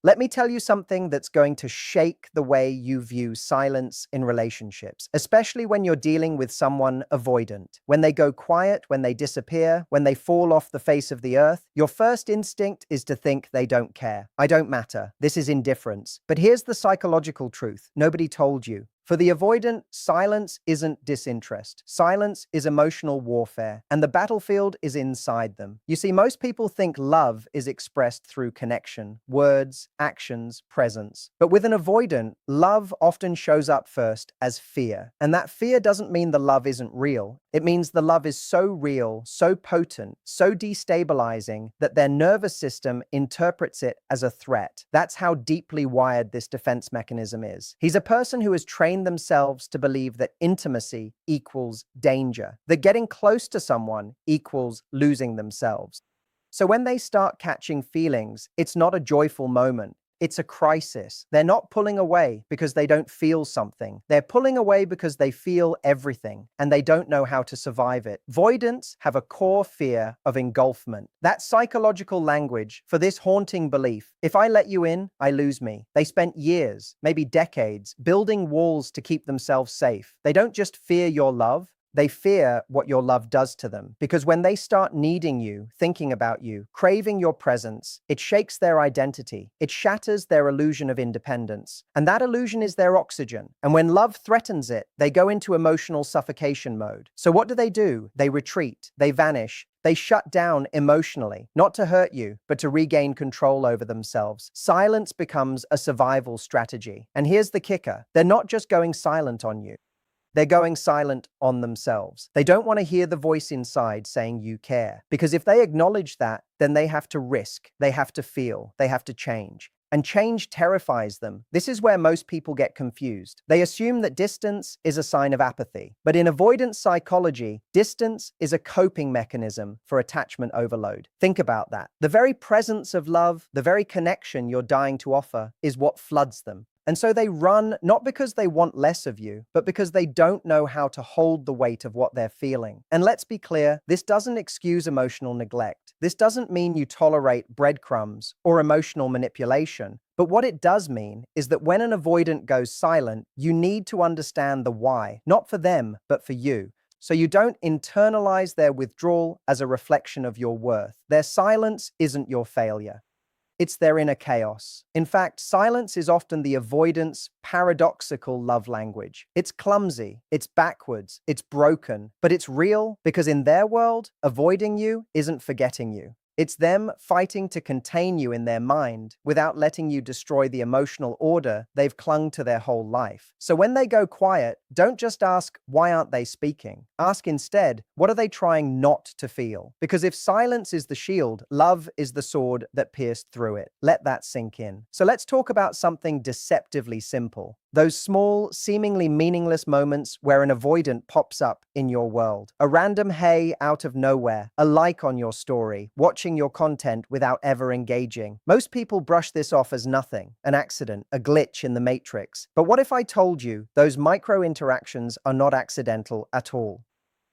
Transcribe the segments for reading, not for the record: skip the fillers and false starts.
Let me tell you something that's going to shake the way you view silence in relationships, especially when you're dealing with someone avoidant. When they go quiet, when they disappear, when they fall off the face of the earth, your first instinct is to think they don't care. I don't matter. This is indifference. But here's the psychological truth nobody told you. For the avoidant, silence isn't disinterest. Silence is emotional warfare, and the battlefield is inside them. You see, most people think love is expressed through connection, words, actions, presence. But with an avoidant, love often shows up first as fear. And that fear doesn't mean the love isn't real. It means the love is so real, so potent, so destabilizing that their nervous system interprets it as a threat. That's how deeply wired this defense mechanism is. He's a person who has trained themselves to believe that intimacy equals danger, that getting close to someone equals losing themselves. So when they start catching feelings, it's not a joyful moment. It's a crisis. They're not pulling away because they don't feel something. They're pulling away because they feel everything and they don't know how to survive it. Avoidants have a core fear of engulfment. That psychological language for this haunting belief: if I let you in, I lose me. They spent years, maybe decades, building walls to keep themselves safe. They don't just fear your love. They fear what your love does to them, because when they start needing you, thinking about you, craving your presence, it shakes their identity. It shatters their illusion of independence. And that illusion is their oxygen. And when love threatens it, they go into emotional suffocation mode. So what do? They retreat. They vanish. They shut down emotionally, not to hurt you, but to regain control over themselves. Silence becomes a survival strategy. And here's the kicker: they're not just going silent on you. They're going silent on themselves. They don't want to hear the voice inside saying you care. Because if they acknowledge that, then they have to risk, they have to feel, they have to change. And change terrifies them. This is where most people get confused. They assume that distance is a sign of apathy. But in avoidance psychology, distance is a coping mechanism for attachment overload. Think about that. The very presence of love, the very connection you're dying to offer, is what floods them. And so they run, not because they want less of you, but because they don't know how to hold the weight of what they're feeling. And let's be clear, this doesn't excuse emotional neglect. This doesn't mean you tolerate breadcrumbs or emotional manipulation. But what it does mean is that when an avoidant goes silent, you need to understand the why, not for them, but for you. So you don't internalize their withdrawal as a reflection of your worth. Their silence isn't your failure. It's their inner chaos. In fact, silence is often the avoidance' paradoxical love language. It's clumsy, it's backwards, it's broken, but it's real because in their world, avoiding you isn't forgetting you. It's them fighting to contain you in their mind without letting you destroy the emotional order they've clung to their whole life. So when they go quiet, don't just ask, why aren't they speaking? Ask instead, what are they trying not to feel? Because if silence is the shield, love is the sword that pierced through it. Let that sink in. So let's talk about something deceptively simple. Those small, seemingly meaningless moments where an avoidant pops up in your world. A random hey out of nowhere, a like on your story, watching your content without ever engaging. Most people brush this off as nothing, an accident, a glitch in the matrix. But what if I told you those micro interactions are not accidental at all?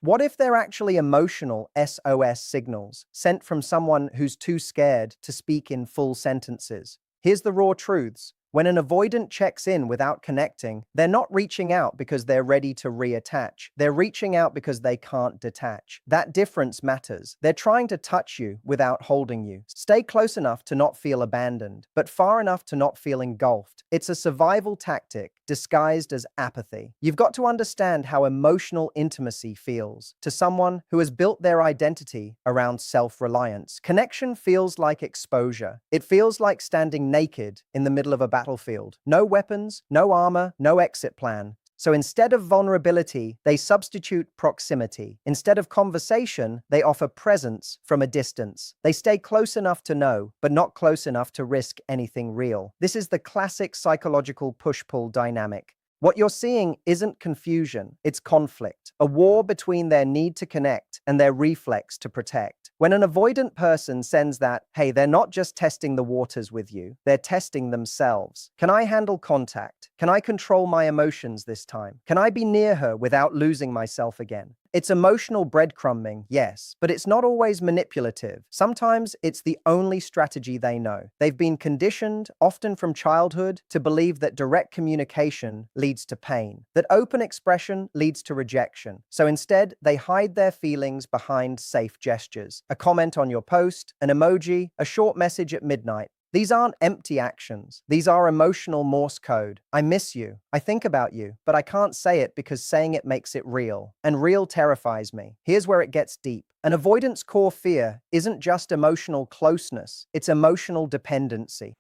What if they're actually emotional SOS signals sent from someone who's too scared to speak in full sentences? Here's the raw truths. When an avoidant checks in without connecting, they're not reaching out because they're ready to reattach. They're reaching out because they can't detach. That difference matters. They're trying to touch you without holding you. Stay close enough to not feel abandoned, but far enough to not feel engulfed. It's a survival tactic disguised as apathy. You've got to understand how emotional intimacy feels to someone who has built their identity around self-reliance. Connection feels like exposure. It feels like standing naked in the middle of a battlefield. No weapons, no armor, no exit plan. So instead of vulnerability, they substitute proximity. Instead of conversation, they offer presence from a distance. They stay close enough to know, but not close enough to risk anything real. This is the classic psychological push-pull dynamic. What you're seeing isn't confusion, it's conflict. A war between their need to connect and their reflex to protect. When an avoidant person sends that, hey, they're not just testing the waters with you, they're testing themselves. Can I handle contact? Can I control my emotions this time? Can I be near her without losing myself again? It's emotional breadcrumbing, yes, but it's not always manipulative. Sometimes it's the only strategy they know. They've been conditioned, often from childhood, to believe that direct communication leads to pain, that open expression leads to rejection. So instead, they hide their feelings behind safe gestures. A comment on your post, an emoji, a short message at midnight. These aren't empty actions. These are emotional Morse code. I miss you. I think about you, but I can't say it because saying it makes it real. And real terrifies me. Here's where it gets deep. An avoidant's core fear isn't just emotional closeness, it's emotional dependency.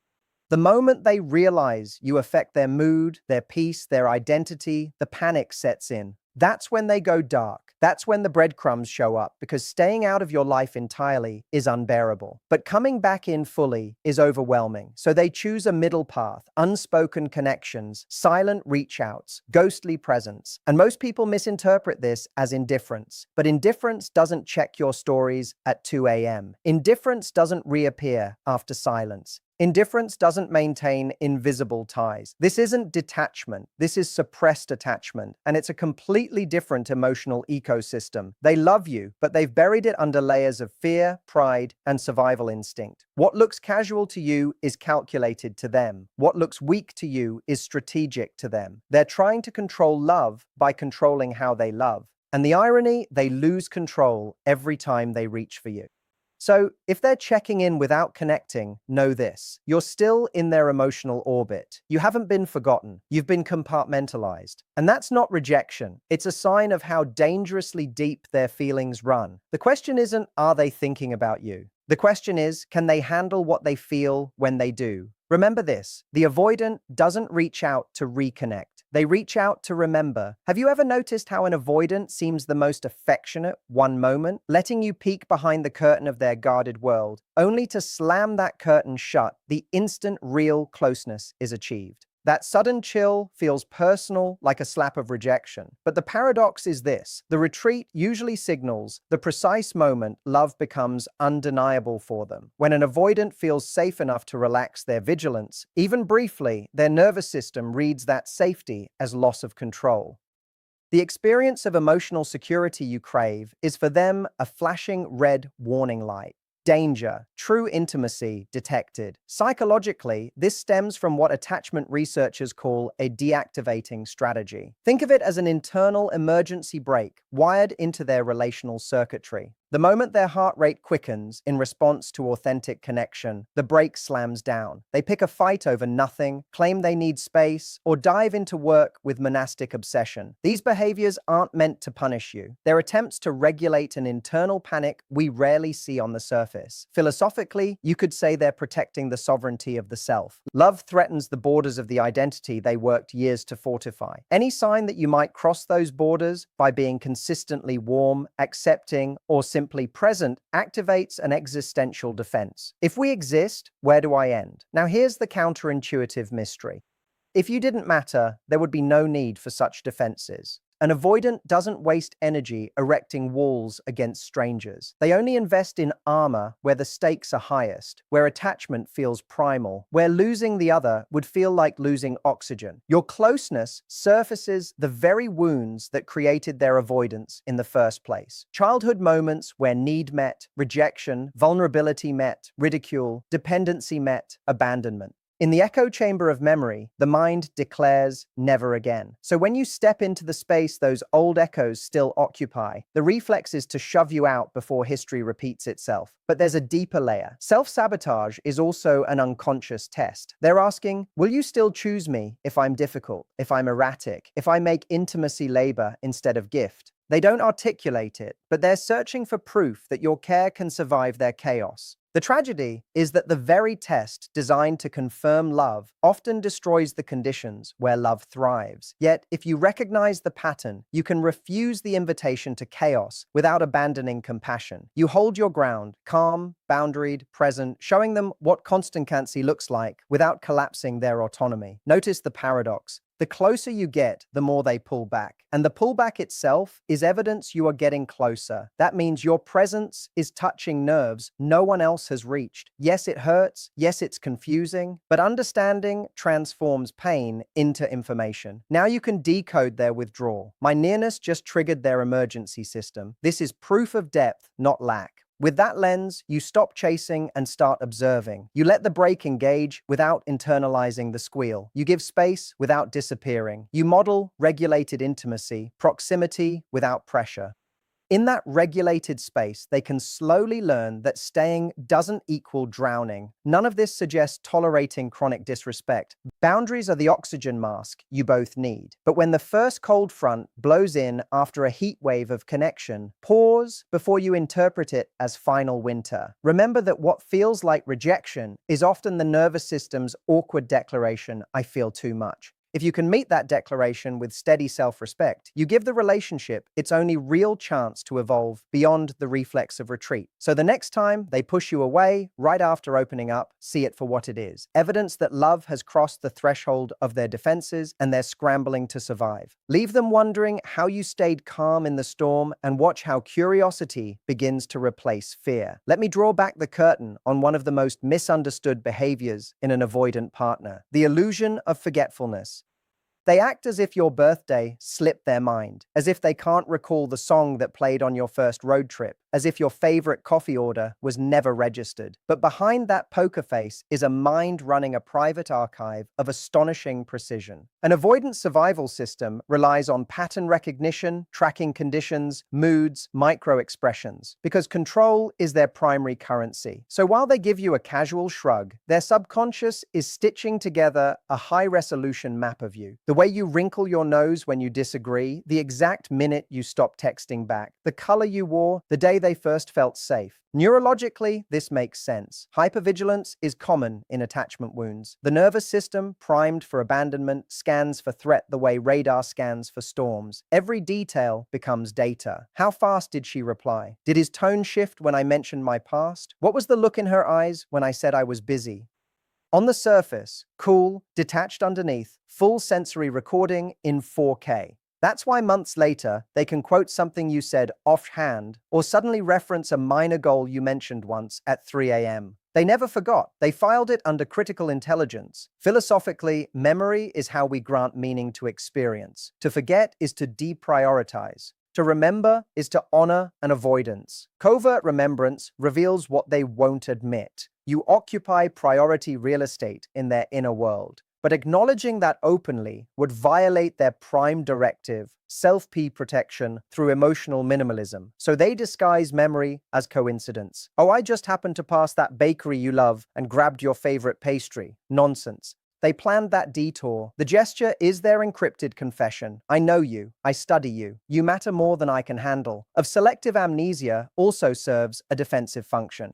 The moment they realize you affect their mood, their peace, their identity, the panic sets in. That's when they go dark. That's when the breadcrumbs show up, because staying out of your life entirely is unbearable. But coming back in fully is overwhelming. So they choose a middle path, unspoken connections, silent reach-outs, ghostly presence. And most people misinterpret this as indifference. But indifference doesn't check your stories at 2 a.m. Indifference doesn't reappear after silence. Indifference doesn't maintain invisible ties. This isn't detachment. This is suppressed attachment, and it's a completely different emotional ecosystem. They love you, but they've buried it under layers of fear, pride, and survival instinct. What looks casual to you is calculated to them. What looks weak to you is strategic to them. They're trying to control love by controlling how they love. And the irony, they lose control every time they reach for you. So, if they're checking in without connecting, know this. You're still in their emotional orbit. You haven't been forgotten. You've been compartmentalized. And that's not rejection. It's a sign of how dangerously deep their feelings run. The question isn't, are they thinking about you? The question is, can they handle what they feel when they do? Remember this, the avoidant doesn't reach out to reconnect. They reach out to remember. Have you ever noticed how an avoidant seems the most affectionate one moment, letting you peek behind the curtain of their guarded world, only to slam that curtain shut the instant real closeness is achieved? That sudden chill feels personal, like a slap of rejection. But the paradox is this. The retreat usually signals the precise moment love becomes undeniable for them. When an avoidant feels safe enough to relax their vigilance, even briefly, their nervous system reads that safety as loss of control. The experience of emotional security you crave is for them a flashing red warning light. Danger, true intimacy detected. Psychologically, this stems from what attachment researchers call a deactivating strategy. Think of it as an internal emergency brake wired into their relational circuitry. The moment their heart rate quickens in response to authentic connection, the brake slams down. They pick a fight over nothing, claim they need space, or dive into work with monastic obsession. These behaviors aren't meant to punish you. They're attempts to regulate an internal panic we rarely see on the surface. Philosophically, you could say they're protecting the sovereignty of the self. Love threatens the borders of the identity they worked years to fortify. Any sign that you might cross those borders by being consistently warm, accepting, or simply present activates an existential defense. If we exist, where do I end? Now here's the counterintuitive mystery. If you didn't matter, there would be no need for such defenses. An avoidant doesn't waste energy erecting walls against strangers. They only invest in armor where the stakes are highest, where attachment feels primal, where losing the other would feel like losing oxygen. Your closeness surfaces the very wounds that created their avoidance in the first place. Childhood moments where need met, rejection, vulnerability met, ridicule, dependency met, abandonment. In the echo chamber of memory, the mind declares never again. So when you step into the space those old echoes still occupy, the reflex is to shove you out before history repeats itself. But there's a deeper layer. Self-sabotage is also an unconscious test. They're asking, will you still choose me if I'm difficult, if I'm erratic, if I make intimacy labor instead of gift? They don't articulate it, but they're searching for proof that your care can survive their chaos. The tragedy is that the very test designed to confirm love often destroys the conditions where love thrives. Yet, if you recognize the pattern, you can refuse the invitation to chaos without abandoning compassion. You hold your ground, calm, boundaried, present, showing them what constancy looks like without collapsing their autonomy. Notice the paradox. The The closer you get, the more they pull back. And the pullback itself is evidence you are getting closer. That means your presence is touching nerves no one else has reached. Yes, it hurts. Yes, it's confusing. But understanding transforms pain into information. Now you can decode their withdrawal. My nearness just triggered their emergency system. This is proof of depth, not lack. With that lens, you stop chasing and start observing. You let the brake engage without internalizing the squeal. You give space without disappearing. You model regulated intimacy, proximity without pressure. In that regulated space, they can slowly learn that staying doesn't equal drowning. None of this suggests tolerating chronic disrespect. Boundaries are the oxygen mask you both need. But when the first cold front blows in after a heat wave of connection, pause before you interpret it as final winter. Remember that what feels like rejection is often the nervous system's awkward declaration, "I feel too much." If you can meet that declaration with steady self-respect, you give the relationship its only real chance to evolve beyond the reflex of retreat. So the next time they push you away, right after opening up, see it for what it is. Evidence that love has crossed the threshold of their defenses and they're scrambling to survive. Leave them wondering how you stayed calm in the storm and watch how curiosity begins to replace fear. Let me draw back the curtain on one of the most misunderstood behaviors in an avoidant partner: the illusion of forgetfulness. They act as if your birthday slipped their mind, as if they can't recall the song that played on your first road trip, as if your favorite coffee order was never registered. But behind that poker face is a mind running a private archive of astonishing precision. An avoidant survival system relies on pattern recognition, tracking conditions, moods, micro-expressions, because control is their primary currency. So while they give you a casual shrug, their subconscious is stitching together a high-resolution map of you. The way you wrinkle your nose when you disagree, the exact minute you stop texting back, the color you wore, the day they first felt safe. Neurologically, this makes sense. Hypervigilance is common in attachment wounds. The nervous system, primed for abandonment, scans for threat the way radar scans for storms. Every detail becomes data. How fast did she reply? Did his tone shift when I mentioned my past? What was the look in her eyes when I said I was busy? On the surface, cool, detached underneath, full sensory recording in 4K. That's why months later, they can quote something you said offhand or suddenly reference a minor goal you mentioned once at 3 a.m. They never forgot. They filed it under critical intelligence. Philosophically, memory is how we grant meaning to experience. To forget is to deprioritize. To remember is to honor an avoidance. Covert remembrance reveals what they won't admit. You occupy priority real estate in their inner world. But acknowledging that openly would violate their prime directive, self-P protection, through emotional minimalism. So they disguise memory as coincidence. "Oh, I just happened to pass that bakery you love and grabbed your favorite pastry." Nonsense. They planned that detour. The gesture is their encrypted confession. "I know you. I study you. You matter more than I can handle." Of selective amnesia also serves a defensive function.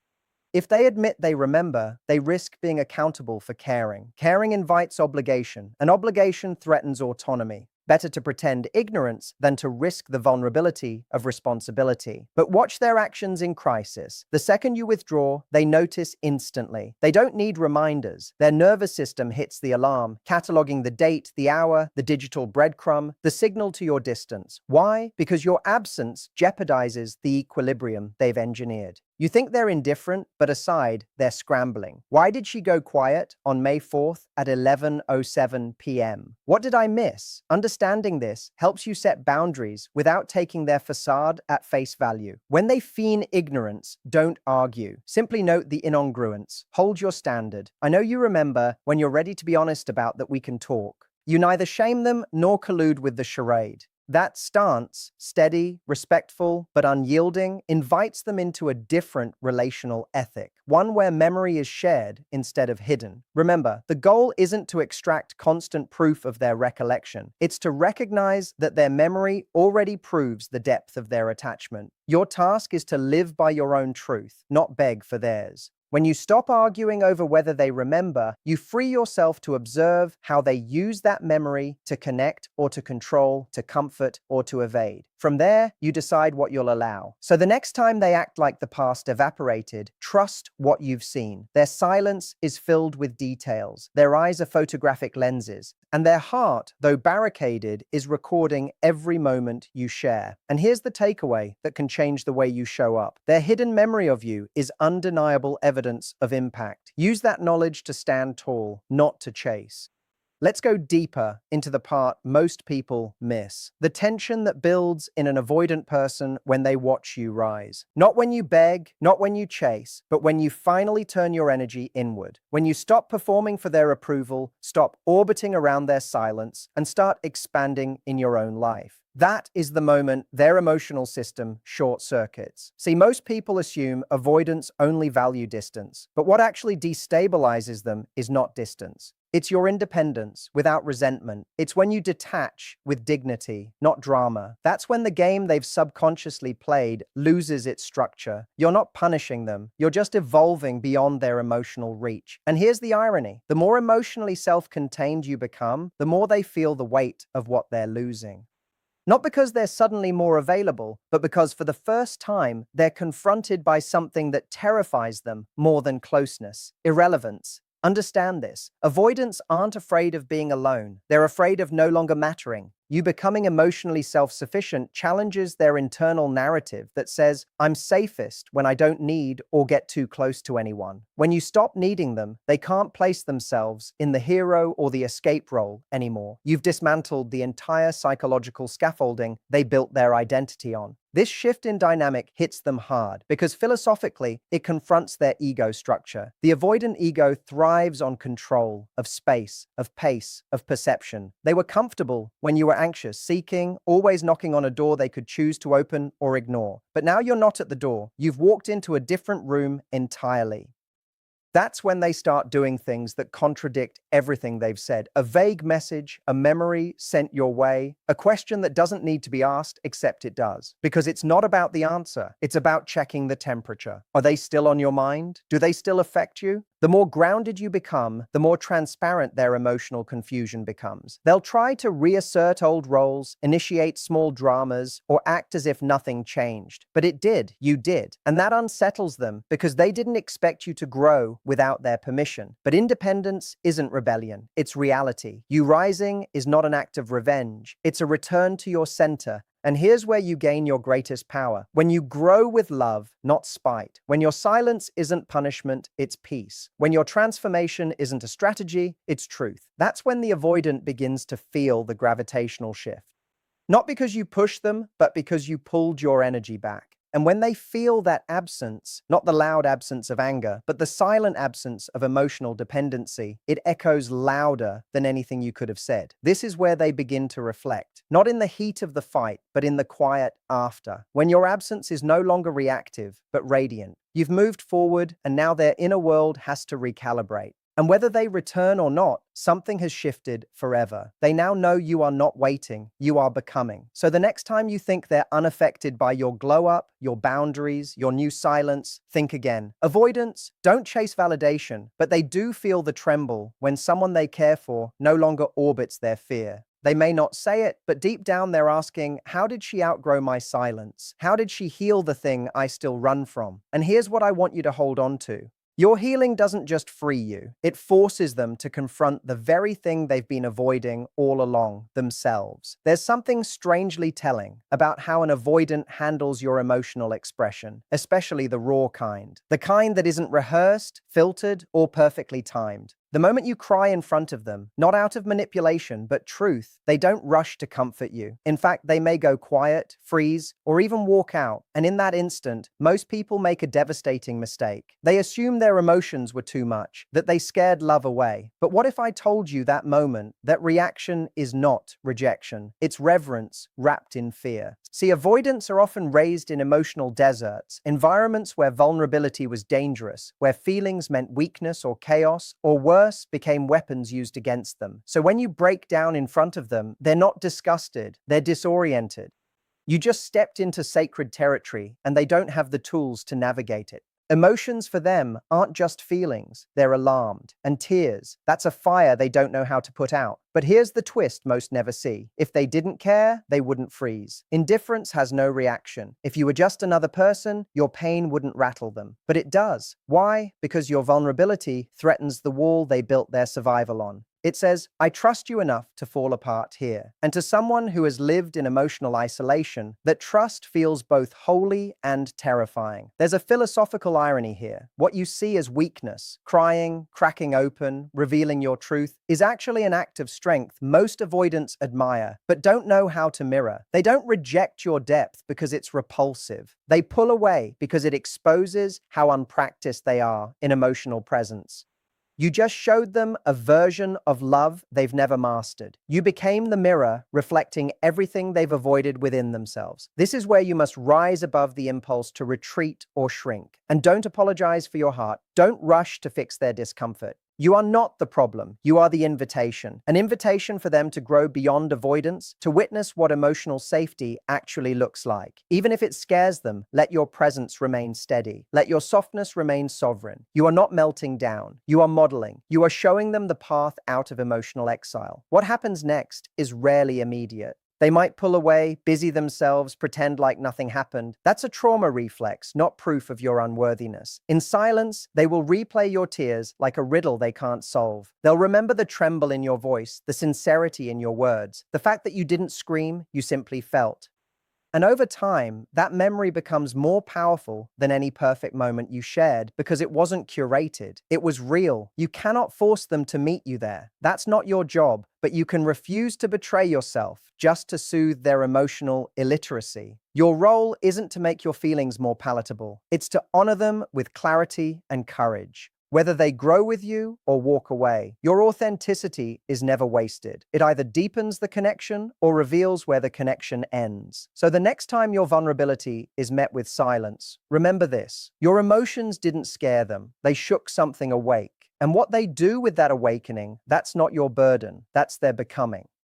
If they admit they remember, they risk being accountable for caring. Caring invites obligation. An obligation threatens autonomy. Better to pretend ignorance than to risk the vulnerability of responsibility. But watch their actions in crisis. The second you withdraw, they notice instantly. They don't need reminders. Their nervous system hits the alarm, cataloging the date, the hour, the digital breadcrumb, the signal to your distance. Why? Because your absence jeopardizes the equilibrium they've engineered. You think they're indifferent, but aside, they're scrambling. Why did she go quiet on May 4th at 11:07 p.m.? What did I miss? Understanding this helps you set boundaries without taking their facade at face value. When they feign ignorance, don't argue. Simply note the incongruence. Hold your standard. "I know you remember. When you're ready to be honest about that, we can talk." You neither shame them nor collude with the charade. That stance, steady, respectful, but unyielding, invites them into a different relational ethic, one where memory is shared instead of hidden. Remember, the goal isn't to extract constant proof of their recollection. It's to recognize that their memory already proves the depth of their attachment. Your task is to live by your own truth, not beg for theirs. When you stop arguing over whether they remember, you free yourself to observe how they use that memory to connect or to control, to comfort or to evade. From there, you decide what you'll allow. So the next time they act like the past evaporated, trust what you've seen. Their silence is filled with details. Their eyes are photographic lenses. And their heart, though barricaded, is recording every moment you share. And here's the takeaway that can change the way you show up. Their hidden memory of you is undeniable evidence of impact. Use that knowledge to stand tall, not to chase. Let's go deeper into the part most people miss. The tension that builds in an avoidant person when they watch you rise. Not when you beg, not when you chase, but when you finally turn your energy inward. When you stop performing for their approval, stop orbiting around their silence, and start expanding in your own life. That is the moment their emotional system short circuits. See, most people assume avoidants only value distance, but what actually destabilizes them is not distance. It's your independence without resentment. It's when you detach with dignity, not drama. That's when the game they've subconsciously played loses its structure. You're not punishing them. You're just evolving beyond their emotional reach. And here's the irony. The more emotionally self-contained you become, the more they feel the weight of what they're losing. Not because they're suddenly more available, but because for the first time, they're confronted by something that terrifies them more than closeness: irrelevance. Understand this. Avoidants aren't afraid of being alone. They're afraid of no longer mattering. You becoming emotionally self-sufficient challenges their internal narrative that says, I'm safest when I don't need or get too close to anyone. When you stop needing them, they can't place themselves in the hero or the escape role anymore. You've dismantled the entire psychological scaffolding they built their identity on. This shift in dynamic hits them hard because philosophically, it confronts their ego structure. The avoidant ego thrives on control, of space, of pace, of perception. They were comfortable when you were anxious, seeking, always knocking on a door they could choose to open or ignore. But now you're not at the door. You've walked into a different room entirely. That's when they start doing things that contradict everything they've said. A vague message, a memory sent your way, a question that doesn't need to be asked, except it does. Because it's not about the answer, it's about checking the temperature. Are they still on your mind? Do they still affect you? The more grounded you become, the more transparent their emotional confusion becomes. They'll try to reassert old roles, initiate small dramas, or act as if nothing changed. But it did, you did. And that unsettles them because they didn't expect you to grow without their permission. But independence isn't rebellion, it's reality. You rising is not an act of revenge, it's a return to your center. And here's where you gain your greatest power. When you grow with love, not spite. When your silence isn't punishment, it's peace. When your transformation isn't a strategy, it's truth. That's when the avoidant begins to feel the gravitational shift. Not because you pushed them, but because you pulled your energy back. And when they feel that absence, not the loud absence of anger, but the silent absence of emotional dependency, it echoes louder than anything you could have said. This is where they begin to reflect, not in the heat of the fight, but in the quiet after. When your absence is no longer reactive, but radiant. You've moved forward, and now their inner world has to recalibrate. And whether they return or not, something has shifted forever. They now know you are not waiting, you are becoming. So the next time you think they're unaffected by your glow up, your boundaries, your new silence, think again. Avoidants don't chase validation, but they do feel the tremble when someone they care for no longer orbits their fear. They may not say it, but deep down they're asking, how did she outgrow my silence? How did she heal the thing I still run from? And here's what I want you to hold on to. Your healing doesn't just free you, it forces them to confront the very thing they've been avoiding all along, themselves. There's something strangely telling about how an avoidant handles your emotional expression, especially the raw kind. The kind that isn't rehearsed, filtered, or perfectly timed. The moment you cry in front of them, not out of manipulation, but truth, they don't rush to comfort you. In fact, they may go quiet, freeze, or even walk out. And in that instant, most people make a devastating mistake. They assume their emotions were too much, that they scared love away. But what if I told you that moment, that reaction is not rejection? It's reverence wrapped in fear. See, avoidants are often raised in emotional deserts, environments where vulnerability was dangerous, where feelings meant weakness or chaos, or worse, became weapons used against them. So when you break down in front of them, they're not disgusted, they're disoriented. You just stepped into sacred territory and they don't have the tools to navigate it. Emotions for them aren't just feelings, they're alarmed. And tears, that's a fire they don't know how to put out. But here's the twist most never see. If they didn't care, they wouldn't freeze. Indifference has no reaction. If you were just another person, your pain wouldn't rattle them. But it does. Why? Because your vulnerability threatens the wall they built their survival on. It says, I trust you enough to fall apart here. And to someone who has lived in emotional isolation, that trust feels both holy and terrifying. There's a philosophical irony here. What you see as weakness, crying, cracking open, revealing your truth, is actually an act of strength most avoidants admire, but don't know how to mirror. They don't reject your depth because it's repulsive. They pull away because it exposes how unpracticed they are in emotional presence. You just showed them a version of love they've never mastered. You became the mirror reflecting everything they've avoided within themselves. This is where you must rise above the impulse to retreat or shrink. And don't apologize for your heart. Don't rush to fix their discomfort. You are not the problem. You are the invitation. An invitation for them to grow beyond avoidance, to witness what emotional safety actually looks like. Even if it scares them, let your presence remain steady. Let your softness remain sovereign. You are not melting down. You are modeling. You are showing them the path out of emotional exile. What happens next is rarely immediate. They might pull away, busy themselves, pretend like nothing happened. That's a trauma reflex, not proof of your unworthiness. In silence, they will replay your tears like a riddle they can't solve. They'll remember the tremble in your voice, the sincerity in your words, the fact that you didn't scream, you simply felt. And over time, that memory becomes more powerful than any perfect moment you shared because it wasn't curated. It was real. You cannot force them to meet you there. That's not your job, but you can refuse to betray yourself just to soothe their emotional illiteracy. Your role isn't to make your feelings more palatable. It's to honor them with clarity and courage. Whether they grow with you or walk away, your authenticity is never wasted. It either deepens the connection or reveals where the connection ends. So the next time your vulnerability is met with silence, remember this. Your emotions didn't scare them. They shook something awake. And what they do with that awakening, that's not your burden. That's their becoming.